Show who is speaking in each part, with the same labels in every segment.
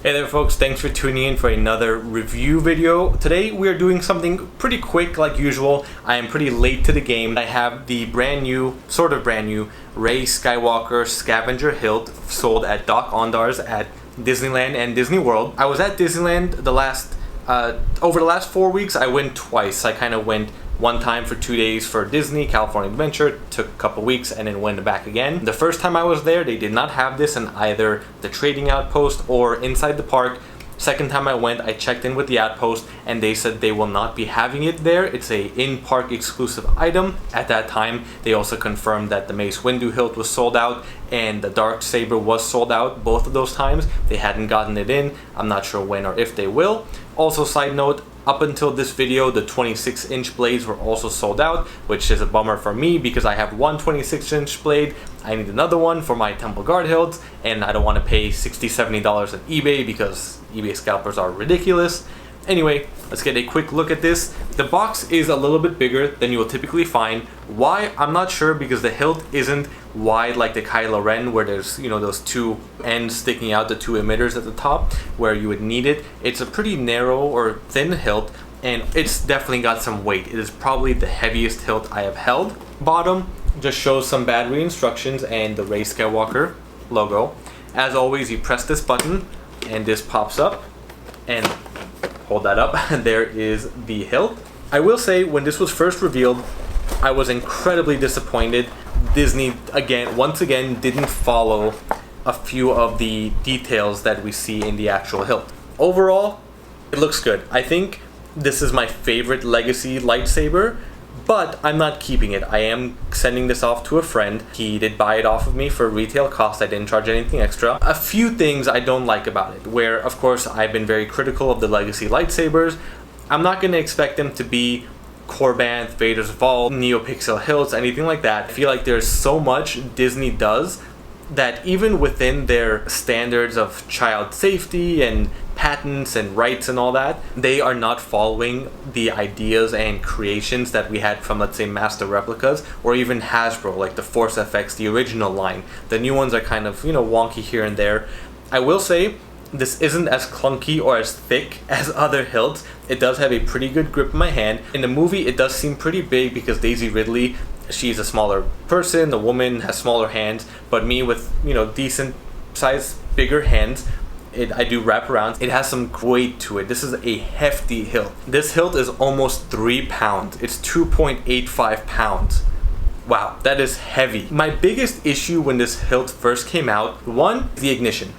Speaker 1: Hey there folks, thanks for tuning in for another review video. Today we are doing something pretty quick like usual. I am pretty late to the game. I have the brand new, sort of brand new, Rey Skywalker scavenger hilt sold at Doc Ondar's at Disneyland and Disney World. I was at Disneyland over the last 4 weeks. I went twice. I kind of went one time for 2 days for Disney, California Adventure, took a couple weeks and then went back again. The first time I was there, they did not have this in either the trading outpost or inside the park. Second time I went, I checked in with the outpost and they said they will not be having it there. It's a in-park exclusive item. At that time, they also confirmed that the Mace Windu hilt was sold out and the Lightsaber was sold out both of those times. They hadn't gotten it in. I'm not sure when or if they will. Also, side note, up until this video, the 26-inch blades were also sold out, which is a bummer for me because I have one 26-inch blade. I need another one for my Temple Guard hilts, and I don't want to pay $60–70 on eBay because eBay scalpers are ridiculous. Anyway, let's get a quick look at this. The box is a little bit bigger than you will typically find. Why? I'm not sure, because the hilt isn't wide like the Kylo Ren where there's, you know, those two ends sticking out, the two emitters at the top where you would need it. It's a pretty narrow or thin hilt and it's definitely got some weight. It is probably the heaviest hilt I have held. Bottom just shows some battery instructions and the Rey Skywalker logo. As always, you press this button and this pops up, and hold that up, there is the hilt. I will say, when this was first revealed, I was incredibly disappointed. Disney, once again, didn't follow a few of the details that we see in the actual hilt. Overall, it looks good. I think this is my favorite legacy lightsaber, but I'm not keeping it. I am sending this off to a friend. He did buy it off of me for retail cost. I didn't charge anything extra. A few things I don't like about it, where of course I've been very critical of the legacy lightsabers. I'm not going to expect them to be Korbanth, Vader's Vault, NeoPixel hilts, anything like that. I feel like there's so much Disney does that even within their standards of child safety and patents and rights and all that, they are not following the ideas and creations that we had from, let's say, Master Replicas or even Hasbro, like the Force FX, the original line. The new ones are kind of, you know, wonky here and there. I will say, this isn't as clunky or as thick as other hilts. It does have a pretty good grip in my hand. In the movie, it does seem pretty big because Daisy Ridley, she's a smaller person, the woman has smaller hands, but me with, you know, decent size, bigger hands, I do wrap around. It has some weight to it. This is a hefty hilt. This hilt is almost 3 pounds. It's 2.85 pounds. Wow, that is heavy. My biggest issue when this hilt first came out, one, the ignition.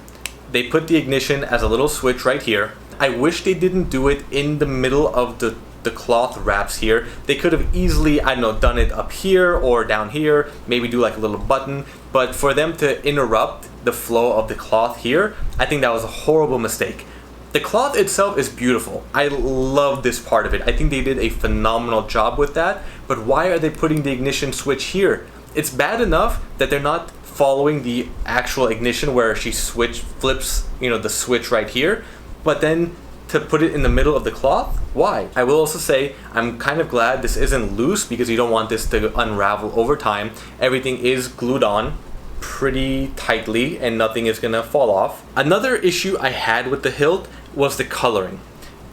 Speaker 1: They put the ignition as a little switch right here. I wish they didn't do it in the middle of the cloth wraps here. They could have easily, I don't know, done it up here or down here, maybe do like a little button, but for them to interrupt the flow of the cloth here, I think that was a horrible mistake. The cloth itself is beautiful. I love this part of it. I think they did a phenomenal job with that, but why are they putting the ignition switch here? It's bad enough that they're not following the actual ignition where she flips, you know, the switch right here, but then to put it in the middle of the cloth? Why? I will also say I'm kind of glad this isn't loose because you don't want this to unravel over time. Everything is glued on pretty tightly and nothing is gonna fall off. Another issue I had with the hilt was the coloring.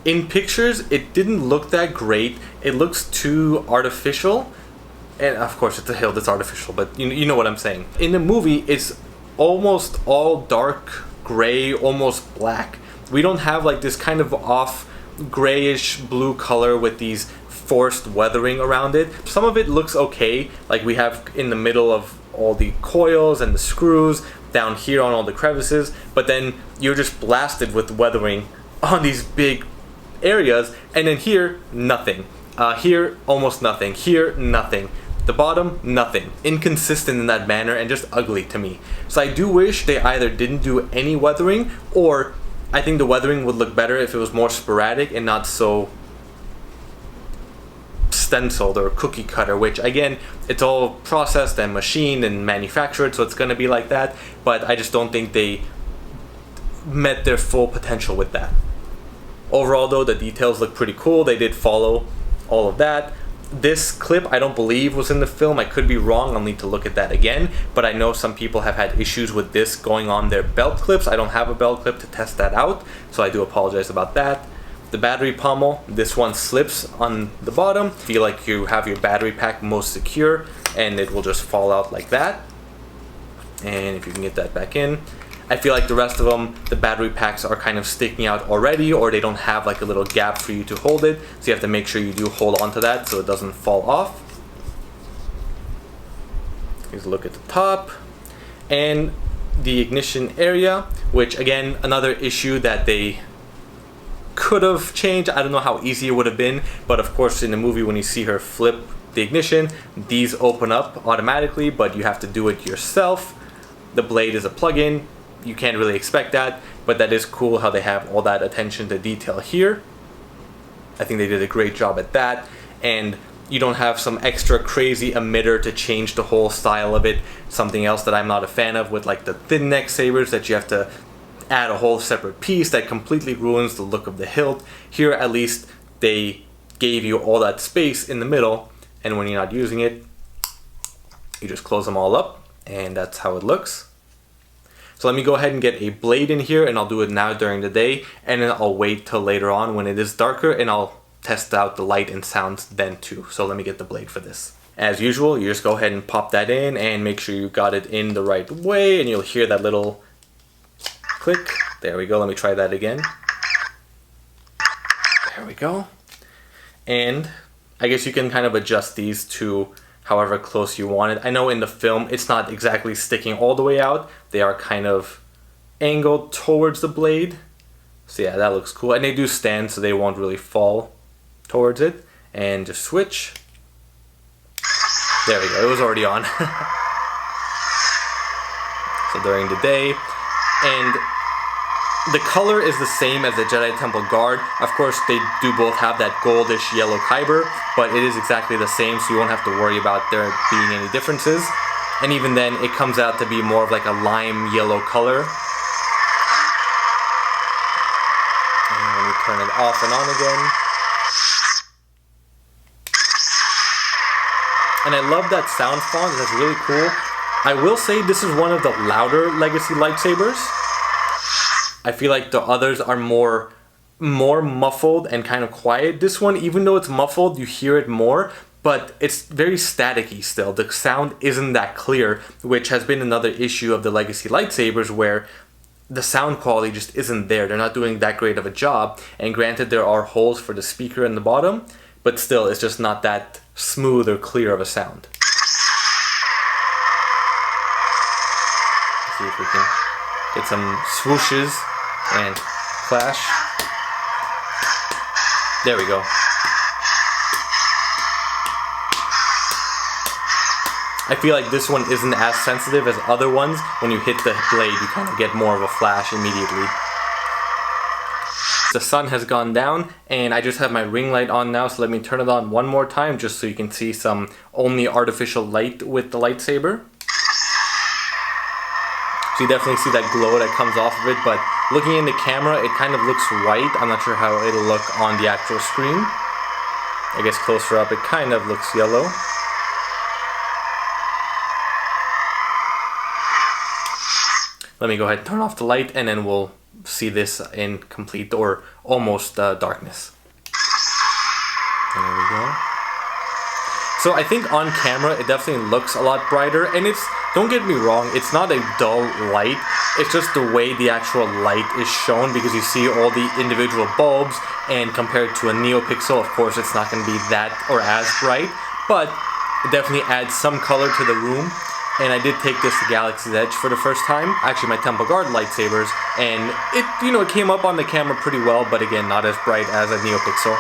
Speaker 1: In pictures, it didn't look that great. It looks too artificial. And of course it's a hilt, it's artificial, but you know what I'm saying. In the movie, it's almost all dark gray, almost black. We don't have like this kind of off grayish blue color with these forced weathering around it. Some of it looks okay, like we have in the middle of all the coils and the screws, down here on all the crevices, but then you're just blasted with weathering on these big areas, and then here, nothing. Here, almost nothing. Here, nothing. The bottom, nothing. Inconsistent in that manner and just ugly to me. So I do wish they either didn't do any weathering, or I think the weathering would look better if it was more sporadic and not so stenciled or cookie cutter, which again, it's all processed and machined and manufactured, so it's going to be like that, but I just don't think they met their full potential with that. Overall though, the details look pretty cool. They did follow all of that. This clip I don't believe was in the film. I could be wrong, I'll need to look at that again, but I know some people have had issues with this going on their belt clips. I don't have a belt clip to test that out, so I do apologize about that. The battery pommel, this one slips on the bottom. Feel like you have your battery pack most secure, and it will just fall out like that. And if you can get that back in. I feel like the rest of them, the battery packs are kind of sticking out already, or they don't have like a little gap for you to hold it. So you have to make sure you do hold on to that so it doesn't fall off. Here's a look at the top. And the ignition area, which again, another issue that they could have changed. I don't know how easy it would have been, but of course in the movie when you see her flip the ignition, these open up automatically, but you have to do it yourself. The blade is a plug-in. You can't really expect that, but that is cool how they have all that attention to detail here. I think they did a great job at that, and you don't have some extra crazy emitter to change the whole style of it. Something else that I'm not a fan of with like the thin neck sabers, that you have to add a whole separate piece that completely ruins the look of the hilt. Here at least they gave you all that space in the middle, and when you're not using it, you just close them all up, and that's how it looks. So let me go ahead and get a blade in here, and I'll do it now during the day, and then I'll wait till later on when it is darker, and I'll test out the light and sounds then too. So let me get the blade for this. As usual, you just go ahead and pop that in and make sure you got it in the right way, and you'll hear that little click. There we go. Let me try that again. There we go. And I guess you can kind of adjust these to however close you want it. I know in the film it's not exactly sticking all the way out. They are kind of angled towards the blade. So yeah, that looks cool. And they do stand so they won't really fall towards it. And just switch. There we go, it was already on. So during the day. And the color is the same as the Jedi Temple Guard. Of course, they do both have that goldish yellow kyber, but it is exactly the same, so you won't have to worry about there being any differences. And even then, it comes out to be more of like a lime yellow color. And when you turn it off and on again. And I love that sound font, that's really cool. I will say this is one of the louder Legacy lightsabers. I feel like the others are more muffled and kind of quiet. This one, even though it's muffled, you hear it more, but it's very staticky still. The sound isn't that clear, which has been another issue of the Legacy lightsabers, where the sound quality just isn't there. They're not doing that great of a job. And granted, there are holes for the speaker in the bottom, but still, it's just not that smooth or clear of a sound. Let's see if we can get some swooshes and clash. There we go. I feel like this one isn't as sensitive as other ones. When you hit the blade, you kind of get more of a flash immediately. The sun has gone down, and I just have my ring light on now, so let me turn it on one more time just so you can see some only artificial light with the lightsaber. So you definitely see that glow that comes off of it, but looking in the camera, it kind of looks white. I'm not sure how it'll look on the actual screen. I guess closer up, it kind of looks yellow. Let me go ahead and turn off the light, and then we'll see this in complete or almost darkness. There we go. So I think on camera it definitely looks a lot brighter, and it's, don't get me wrong, it's not a dull light, it's just the way the actual light is shown, because you see all the individual bulbs, and compared to a NeoPixel, of course it's not going to be that or as bright, but it definitely adds some color to the room. And I did take this to Galaxy's Edge for the first time, actually my Temple Guard lightsabers, and it, you know, it came up on the camera pretty well, but again, not as bright as a NeoPixel.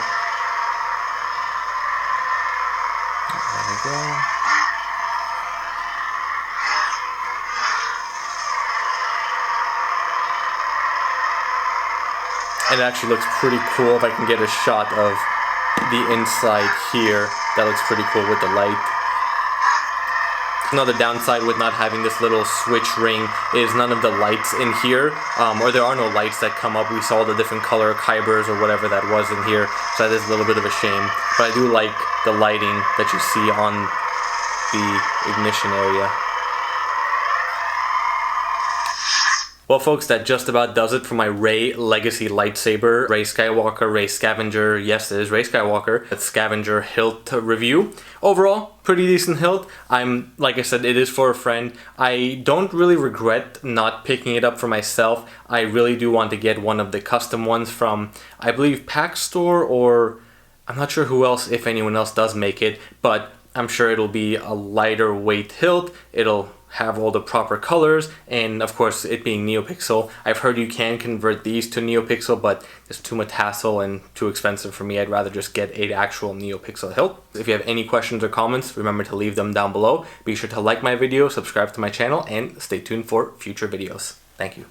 Speaker 1: There we go. And it actually looks pretty cool. If I can get a shot of the inside here, that looks pretty cool with the light. Another downside with not having this little switch ring is none of the lights in here, or there are no lights that come up. We saw the different color Kybers or whatever that was in here, so that is a little bit of a shame. But I do like the lighting that you see on the ignition area. Well folks, that just about does it for my Rey Legacy lightsaber, Rey Skywalker, Rey Scavenger, yes it is Rey Skywalker, that Scavenger hilt review. Overall, pretty decent hilt. Like I said, it is for a friend. I don't really regret not picking it up for myself. I really do want to get one of the custom ones from, I believe, Pack Store, or I'm not sure who else, if anyone else does make it, but I'm sure it'll be a lighter weight hilt. It'll have all the proper colors, and of course it being NeoPixel. I've heard you can convert these to NeoPixel, but it's too much hassle and too expensive for me. I'd rather just get an actual NeoPixel hilt. If you have any questions or comments, remember to leave them down below. Be sure to like my video, subscribe to my channel, and stay tuned for future videos. Thank you.